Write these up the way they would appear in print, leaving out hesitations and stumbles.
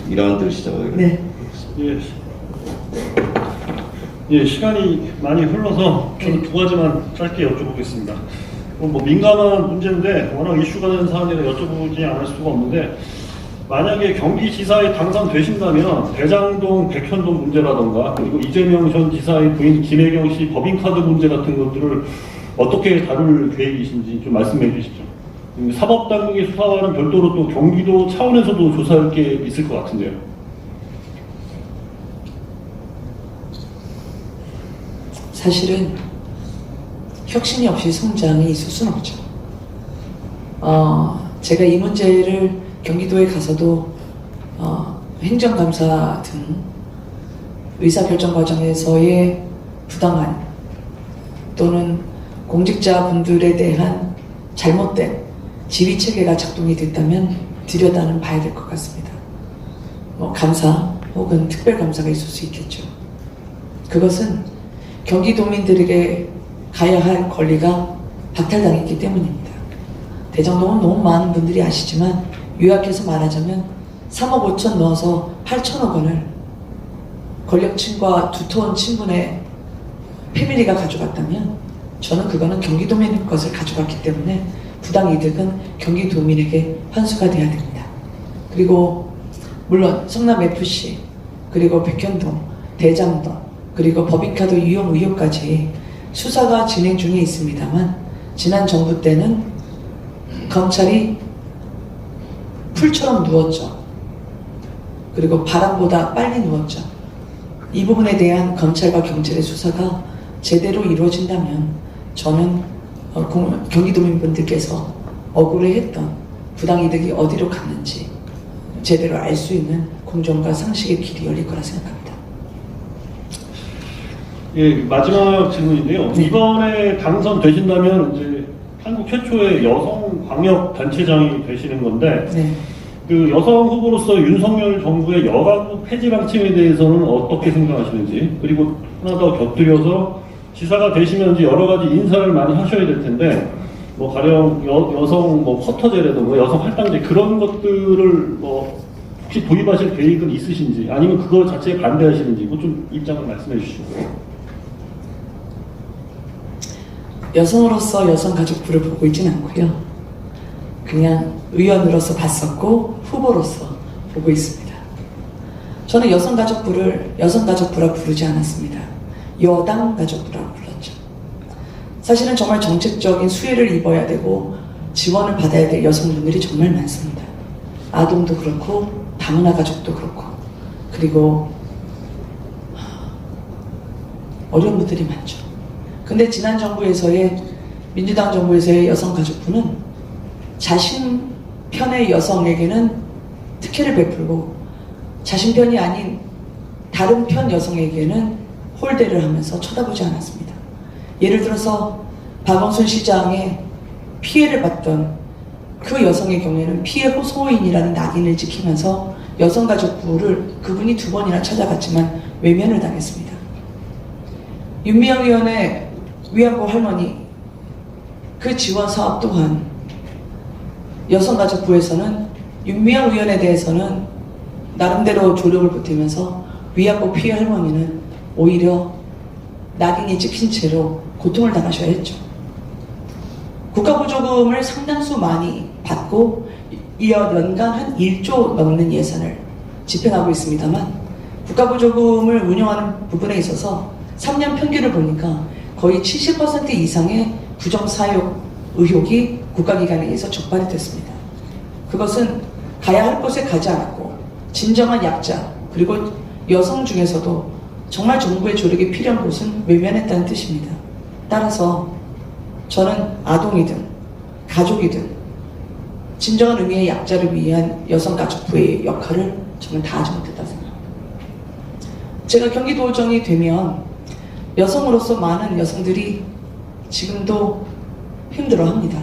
일환들을 시작하게 네. 예, 시간이 많이 흘러서 저는 두 가지만 짧게 여쭤보겠습니다. 뭐 민감한 문제인데 워낙 이슈가 되는 사안이라 여쭤보지 않을 수가 없는데, 만약에 경기지사에 당선되신다면 대장동, 백현동 문제라던가 그리고 이재명 전 지사의 부인 김혜경 씨 법인카드 문제 같은 것들을 어떻게 다룰 계획이신지 좀 말씀해 주시죠. 사법당국의 수사와는 별도로 또 경기도 차원에서도 조사할 게 있을 것 같은데요. 사실은 혁신이 없이 성장이 있을 수는 없죠. 제가 이 문제를 경기도에 가서도 행정감사 등 의사결정 과정에서의 부당한 또는 공직자분들에 대한 잘못된 지휘체계가 작동이 됐다면 들여다는 봐야 될 것 같습니다. 감사 혹은 특별감사가 있을 수 있겠죠. 그것은 경기도민들에게 가야 할 권리가 박탈당했기 때문입니다. 대장동은 너무 많은 분들이 아시지만 요약해서 말하자면 3억 5천 넣어서 8천억 원을 권력층과 두터운 친분의 패밀리가 가져갔다면 저는 그거는 경기도민 것을 가져갔기 때문에 부당이득은 경기도민에게 환수가 돼야 됩니다. 그리고 물론 성남FC 그리고 백현동, 대장동 그리고 법인카드 유용 의혹까지 수사가 진행 중에 있습니다만, 지난 정부 때는 검찰이 풀처럼 누웠죠. 그리고 바람보다 빨리 누웠죠. 이 부분에 대한 검찰과 경찰의 수사가 제대로 이루어진다면 저는 경기도민분들께서 억울해했던 부당이득이 어디로 갔는지 제대로 알 수 있는 공정과 상식의 길이 열릴 거라 생각합니다. 예, 마지막 질문인데요. 네. 이번에 당선되신다면 이제 한국 최초의 여성 광역 단체장이 되시는 건데, 네. 그 여성 후보로서 윤석열 정부의 여가부 폐지 방침에 대해서는 어떻게 생각하시는지, 그리고 하나 더 곁들여서 지사가 되시면 이제 여러 가지 인사를 많이 하셔야 될 텐데, 뭐 가령 여성 뭐 쿼터제라든가 여성 할당제 그런 것들을 뭐 혹시 도입하실 계획은 있으신지, 아니면 그거 자체에 반대하시는지, 그거 좀 입장을 말씀해 주시죠. 여성으로서 여성가족부를 보고 있진 않고요. 그냥 의원으로서 봤었고 후보로서 보고 있습니다. 저는 여성가족부를 여성가족부라 부르지 않았습니다. 여당가족부라고 불렀죠. 사실은 정말 정책적인 수혜를 입어야 되고 지원을 받아야 될 여성분들이 정말 많습니다. 아동도 그렇고 다문화 가족도 그렇고, 그리고 어려운 분들이 많죠. 근데 지난 정부에서의, 민주당 정부에서의 여성가족부는 자신 편의 여성에게는 특혜를 베풀고 자신 편이 아닌 다른 편 여성에게는 홀대를 하면서 쳐다보지 않았습니다. 예를 들어서 박원순 시장의 피해를 받던 그 여성의 경우에는 피해 호소인이라는 낙인을 지키면서 여성가족부를 그분이 2번이나 찾아갔지만 외면을 당했습니다. 윤미향 의원의 위안부 할머니 그 지원 사업 또한 여성가족부에서는 윤미향 의원에 대해서는 나름대로 조력을 보태면서 위안부 피해 할머니는 오히려 낙인이 찍힌 채로 고통을 당하셔야 했죠. 국가보조금을 상당수 많이 받고 이어 연간 한 1조 넘는 예산을 집행하고 있습니다만, 국가보조금을 운영하는 부분에 있어서 3년 평균을 보니까 거의 70% 이상의 부정사용 의혹이 국가기관에 의해서 적발이 됐습니다. 그것은 가야 할 곳에 가지 않았고 진정한 약자 그리고 여성 중에서도 정말 정부의 조력이 필요한 곳은 외면했다는 뜻입니다. 따라서 저는 아동이든 가족이든 진정한 의미의 약자를 위한 여성가족부의 역할을 저는 다하지 못했다고 생각합니다. 제가 경기도정이 되면 여성으로서 많은 여성들이 지금도 힘들어합니다.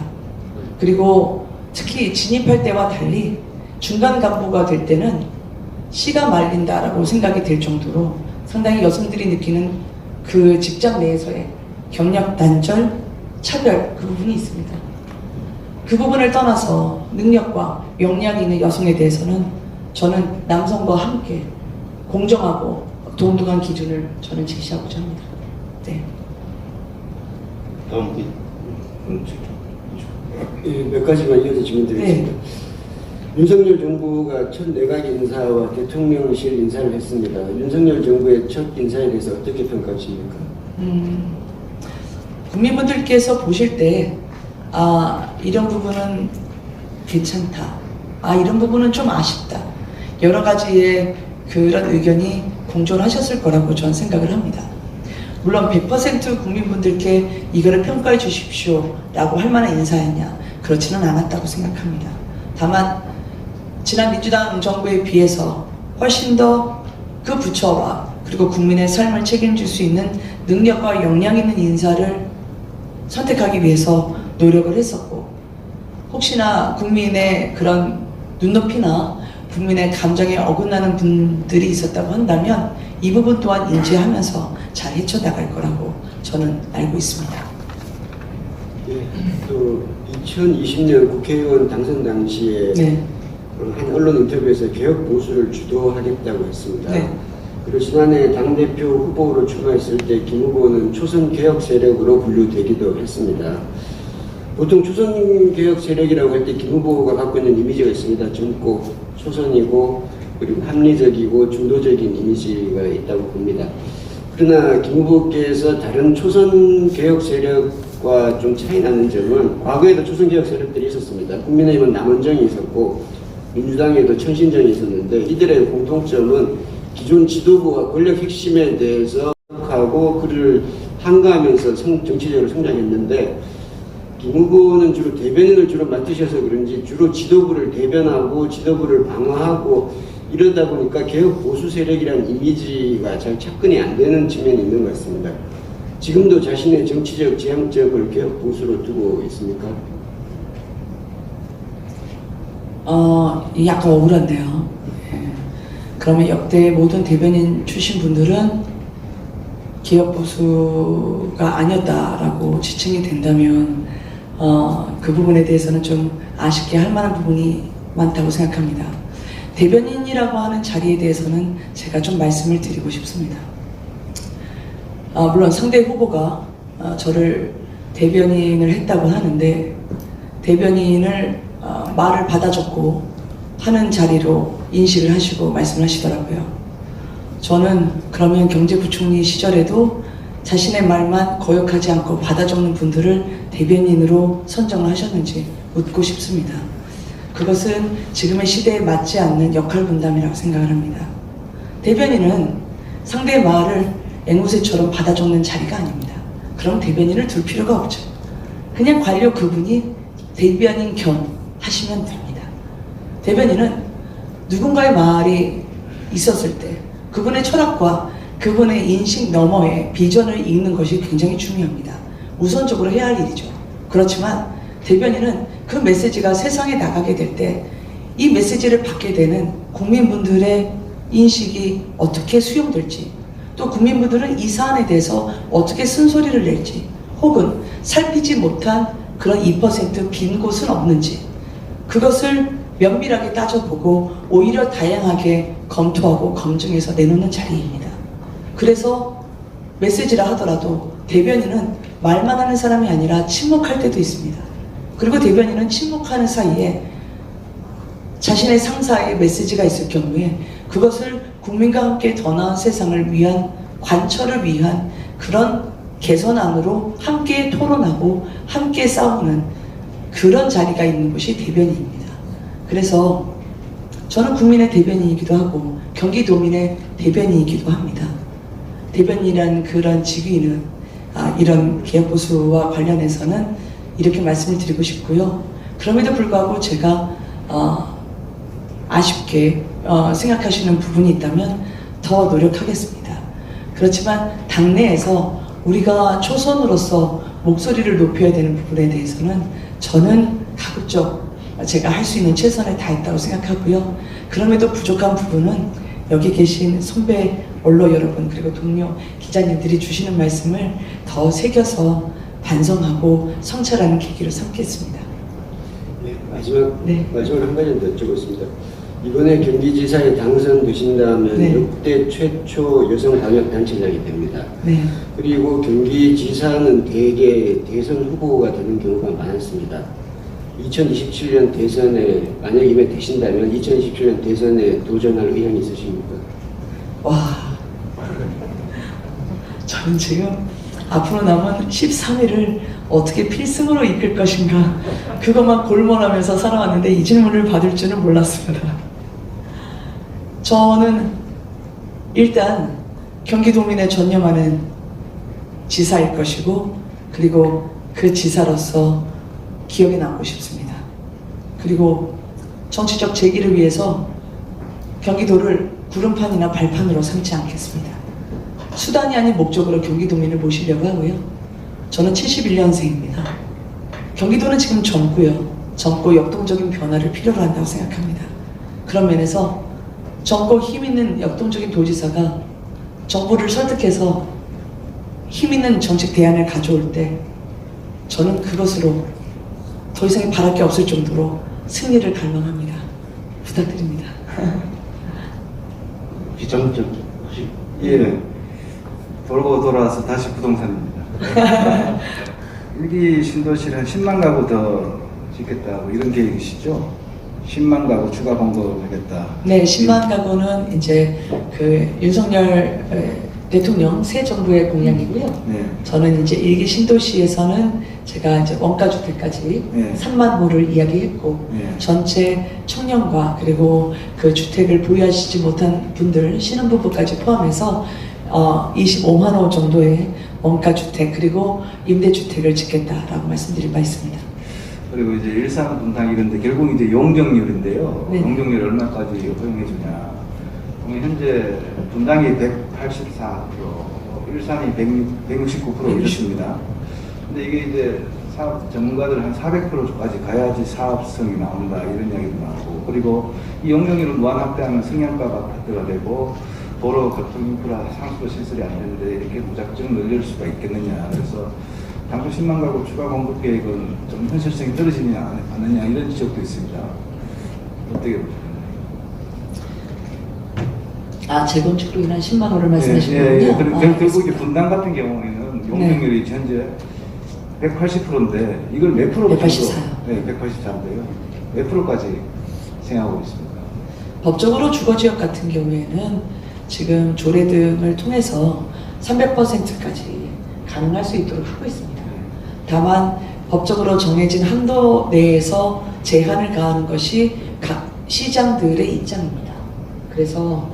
그리고 특히 진입할 때와 달리 중간 간부가 될 때는 씨가 말린다라고 생각이 될 정도로 상당히 여성들이 느끼는 그 직장 내에서의 경력 단절, 차별 그 부분이 있습니다. 그 부분을 떠나서 능력과 역량이 있는 여성에 대해서는 저는 남성과 함께 공정하고 동등한 기준을 저는 제시하고자 합니다. 네. 다음 몇 가지만 이어서 질문드리겠습니다. 윤석열 정부가 첫 내각 인사와 대통령실 인사를 했습니다. 윤석열 정부의 첫 인사에 대해서 어떻게 평가하십니까? 국민분들께서 보실 때 이런 부분은 괜찮다, 이런 부분은 좀 아쉽다, 여러 가지의 그런 의견이 공존하셨을 거라고 저는 생각을 합니다. 물론 100% 국민분들께 이거를 평가해 주십시오 라고 할 만한 인사였냐, 그렇지는 않았다고 생각합니다. 다만 지난 민주당 정부에 비해서 훨씬 더 그 부처와 그리고 국민의 삶을 책임질 수 있는 능력과 역량 있는 인사를 선택하기 위해서 노력을 했었고, 혹시나 국민의 그런 눈높이나 국민의 감정에 어긋나는 분들이 있었다고 한다면 이 부분 또한 인지하면서 잘 헤쳐나갈 거라고 저는 알고 있습니다. 예, 또 2020년 국회의원 당선 당시에 네. 한 언론 인터뷰에서 개혁 보수를 주도하겠다고 했습니다. 네. 그리고 지난해 당대표 후보로 출마했을 때 김 후보는 초선 개혁 세력으로 분류되기도 했습니다. 보통 초선 개혁 세력이라고 할 때 김 후보가 갖고 있는 이미지가 있습니다. 젊고 초선이고 그리고 합리적이고 중도적인 이미지가 있다고 봅니다. 그러나 김 후보께서 다른 초선 개혁 세력과 좀 차이 나는 점은 과거에도 초선 개혁 세력들이 있었습니다. 국민의힘은 남원정이 있었고 민주당에도 천신정이 있었는데 이들의 공통점은 기존 지도부와 권력 핵심에 대해서 하고 그를 항거하면서 정치적으로 성장했는데, 김 후보는 주로 대변인을 주로 맡으셔서 그런지 주로 지도부를 대변하고 지도부를 방어하고 이러다 보니까 개혁 보수 세력이라는 이미지가 잘 착근이 안 되는 측면이 있는 것 같습니다. 지금도 자신의 정치적 지향점을 개혁 보수로 두고 있습니까? 약간 억울한데요. 그러면 역대 모든 대변인 출신 분들은 개혁 보수가 아니었다라고 지칭이 된다면 그 부분에 대해서는 좀 아쉽게 할 만한 부분이 많다고 생각합니다. 대변인이라고 하는 자리에 대해서는 제가 좀 말씀을 드리고 싶습니다. 물론 상대 후보가 저를 대변인을 했다고 하는데, 대변인을 말을 받아줬고 하는 자리로 인식을 하시고 말씀을 하시더라고요. 저는 그러면 경제부총리 시절에도 자신의 말만 거역하지 않고 받아 적는 분들을 대변인으로 선정을 하셨는지 묻고 싶습니다. 그것은 지금의 시대에 맞지 않는 역할 분담이라고 생각을 합니다. 대변인은 상대의 말을 앵무새처럼 받아 적는 자리가 아닙니다. 그럼 대변인을 둘 필요가 없죠. 그냥 관료 그분이 대변인 겸 하시면 됩니다. 대변인은 누군가의 말이 있었을 때 그분의 철학과 그분의 인식 너머의 비전을 읽는 것이 굉장히 중요합니다. 우선적으로 해야 할 일이죠. 그렇지만 대변인은 그 메시지가 세상에 나가게 될 때 이 메시지를 받게 되는 국민분들의 인식이 어떻게 수용될지, 또 국민분들은 이 사안에 대해서 어떻게 쓴소리를 낼지, 혹은 살피지 못한 그런 2% 빈 곳은 없는지, 그것을 면밀하게 따져보고 오히려 다양하게 검토하고 검증해서 내놓는 자리입니다. 그래서 메시지라 하더라도 대변인은 말만 하는 사람이 아니라 침묵할 때도 있습니다. 그리고 대변인은 침묵하는 사이에 자신의 상사의 메시지가 있을 경우에 그것을 국민과 함께 더 나은 세상을 위한, 관철을 위한 그런 개선안으로 함께 토론하고 함께 싸우는 그런 자리가 있는 곳이 대변인입니다. 그래서 저는 국민의 대변인이기도 하고 경기도민의 대변인이기도 합니다. 대변인이라는 그런 직위는 이런 개혁보수와 관련해서는 이렇게 말씀을 드리고 싶고요. 그럼에도 불구하고 제가 아쉽게 생각하시는 부분이 있다면 더 노력하겠습니다. 그렇지만 당내에서 우리가 초선으로서 목소리를 높여야 되는 부분에 대해서는 저는 가급적 제가 할 수 있는 최선을 다했다고 생각하고요. 그럼에도 부족한 부분은 여기 계신 선배 언론 여러분 그리고 동료 기자님들이 주시는 말씀을 더 새겨서 반성하고 성찰하는 계기로 삼겠습니다. 네, 마지막으로 한 가지 더 여쭤보겠습니다. 이번에 경기지사에 당선되신다면 네. 역대 최초 여성 단역 단체장이 됩니다. 네. 그리고 경기지사는 대개 대선 후보가 되는 경우가 많았습니다. 2027년 대선에 만약 이번에 되신다면 2027년 대선에 도전할 의향이 있으십니까? 와, 저는 지금 앞으로 남은 13일을 어떻게 필승으로 이끌 것인가 그것만 골몰하면서 살아왔는데 이 질문을 받을 줄은 몰랐습니다. 저는 일단 경기도민에 전념하는 지사일 것이고, 그리고 그 지사로서 기억에 남고 싶습니다. 그리고 정치적 재기를 위해서 경기도를 구름판이나 발판으로 삼지 않겠습니다. 수단이 아닌 목적으로 경기도민을 모시려고 하고요. 저는 71년생입니다. 경기도는 지금 젊고요. 젊고 역동적인 변화를 필요로 한다고 생각합니다. 그런 면에서 젊고 힘있는 역동적인 도지사가 정부를 설득해서 힘있는 정책 대안을 가져올 때 저는 그것으로 더 이상 바랄 게 없을 정도로 승리를 갈망합니다. 부탁드립니다. 비정적 예, 돌고 돌아와서 다시 부동산입니다. 일기 신도시를 한 10만 가구 더 짓겠다고 이런 계획이시죠? 10만 가구 추가 공급하겠다. 네, 10만 가구는 이제 그 윤석열 대통령 새 정부의 공약이고요. 네. 저는 이제 일기 신도시에서는 제가 이제 원가주택까지 네. 3만 호를 이야기했고, 네. 전체 청년과 그리고 그 주택을 보유하시지 못한 분들, 신혼부부까지 포함해서 25만 호 정도의 원가주택 그리고 임대주택을 짓겠다라고 말씀드린 바 있습니다. 그리고 이제 일산 분당 이런데 결국 이제 용적률인데요. 네. 용적률 얼마까지 허용해주냐. 현재 분당이 184%, 일산이 169% 이렇습니다. 근데 이게 이제 사업 전문가들 한 400%까지 가야지 사업성이 나온다 이런 이야기도 나오고, 그리고 이 용적률을 무한 확대하면 승용가 아파트가 되고 도로 교통 인프라 상수도 시설이 안 되는데 이렇게 무작정 늘릴 수가 있겠느냐. 그래서 당초 10만 가구 추가 공급 계획은 좀 현실성이 떨어지느냐 않느냐 이런 지적도 있습니다. 어떻게 보십니까? 재건축으로 인한 10만 호를 말씀하시는 거군요. 예, 그리고 결국 이 알겠습니다. 분당 같은 경우에는 용적률이 현재 180%인데 이걸 몇 프로? 184요. 네, 184인데요. 몇 프로까지 생각하고 있습니다. 법적으로 주거지역 같은 경우에는 지금 조례 등을 통해서 300%까지 가능할 수 있도록 하고 있습니다. 다만 법적으로 정해진 한도 내에서 제한을 가하는 것이 각 시장들의 입장입니다. 그래서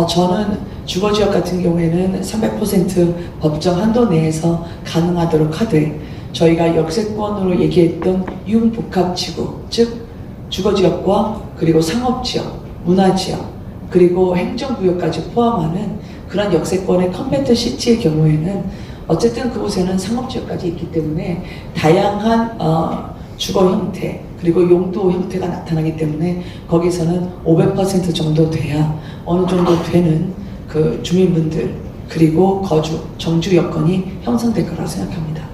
저는 주거지역 같은 경우에는 300% 법정 한도 내에서 가능하도록 하되, 저희가 역세권으로 얘기했던 융복합지구, 즉 주거지역과 그리고 상업지역, 문화지역, 그리고 행정구역까지 포함하는 그런 역세권의 컴팩트 시티의 경우에는 어쨌든 그곳에는 상업지역까지 있기 때문에 다양한 주거 형태 그리고 용도 형태가 나타나기 때문에 거기서는 500% 정도 돼야 어느 정도 되는 그 주민분들 그리고 거주, 정주 여건이 형성될 거라고 생각합니다.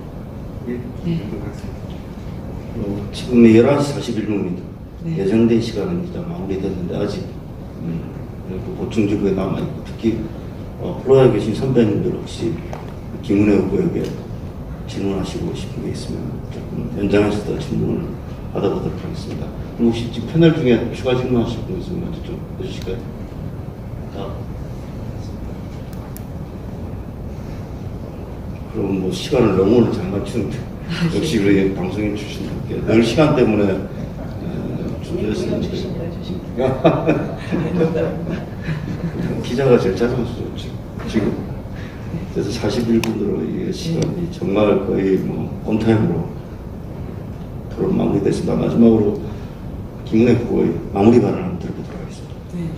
예, 네. 지금 11시 41분입니다. 네. 예정된 시간은 이제 마무리됐는데 아직 보충지구에 남아있고, 특히 프로에 계신 선배님들 혹시 김은혜 후보에게 질문하시고 싶은 게 있으면 조금 연장해서 더 질문을 받아보도록 하겠습니다. 그럼 혹시 지금 패널 중에 추가 질문하실 분 있으면 먼저 좀 해주실까요? 그럼 뭐 시간을 너무 잘 맞추는데 역시 우리 방송인 출신답게 늘 시간 때문에 준비했습니다. 기자가 제일 짜증났죠 지금. 그래서 41분으로 이 시간이 정말 거의 뭐 온타임으로 토론 마무리됐습니다. 마지막으로 김은혜 후보의 마무리 발언을 한번 들어보도록 하겠습니다. 네.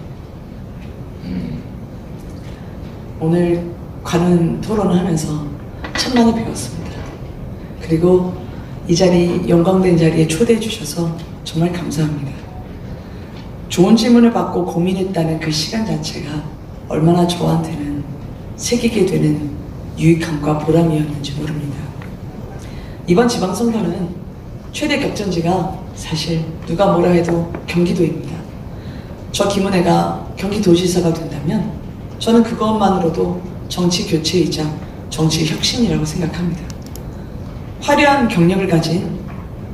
오늘 관훈 토론을 하면서 참 많이 배웠습니다. 그리고 이 자리, 영광된 자리에 초대해 주셔서 정말 감사합니다. 좋은 질문을 받고 고민했다는 그 시간 자체가 얼마나 저한테는 새기게 되는 유익함과 보람이었는지 모릅니다. 이번 지방선거는 최대 격전지가 사실 누가 뭐라 해도 경기도입니다. 저 김은혜가 경기도지사가 된다면 저는 그것만으로도 정치 교체이자 정치 혁신이라고 생각합니다. 화려한 경력을 가진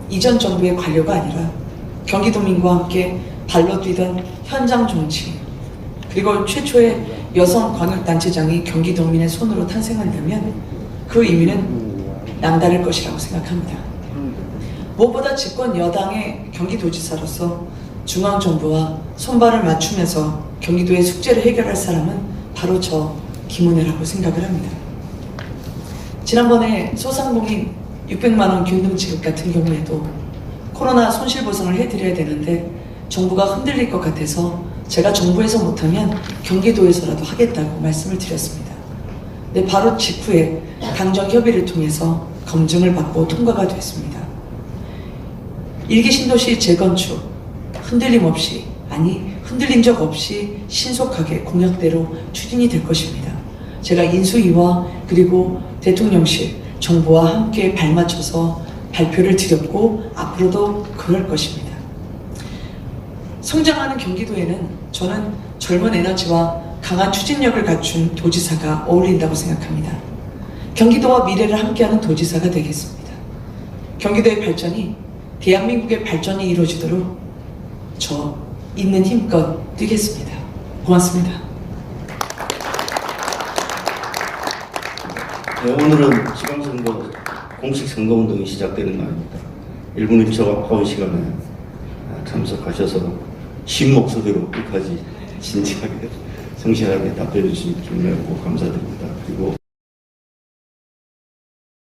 이전 정부의 관료가 아니라 경기도민과 함께 발로 뛰던 현장 정치, 그리고 최초의 여성 광역단체장이 경기도민의 손으로 탄생한다면 그 의미는 남다를 것이라고 생각합니다. 무엇보다 집권 여당의 경기도지사로서 중앙정부와 손발을 맞추면서 경기도의 숙제를 해결할 사람은 바로 저 김은혜라고 생각을 합니다. 지난번에 소상공인 600만 원 균등 지급 같은 경우에도 코로나 손실보상을 해드려야 되는데 정부가 흔들릴 것 같아서 제가 정부에서 못하면 경기도에서라도 하겠다고 말씀을 드렸습니다. 근데 바로 직후에 당정협의를 통해서 검증을 받고 통과가 됐습니다. 1기 신도시 재건축 흔들림 없이, 아니 흔들린 적 없이 신속하게 공약대로 추진이 될 것입니다. 제가 인수위와 그리고 대통령실, 정부와 함께 발맞춰서 발표를 드렸고 앞으로도 그럴 것입니다. 성장하는 경기도에는 저는 젊은 에너지와 강한 추진력을 갖춘 도지사가 어울린다고 생각합니다. 경기도와 미래를 함께하는 도지사가 되겠습니다. 경기도의 발전이 대한민국의 발전이 이루어지도록 저 있는 힘껏 뛰겠습니다. 고맙습니다. 네, 오늘은 지방선거 공식 선거운동이 시작되는 날입니다. 1분 1초 아까운 시간에 참석하셔서 쉰 목소리로 끝까지 진지하게 성실하게 답변해 주신 김은혜 후보 감사드립니다. 그리고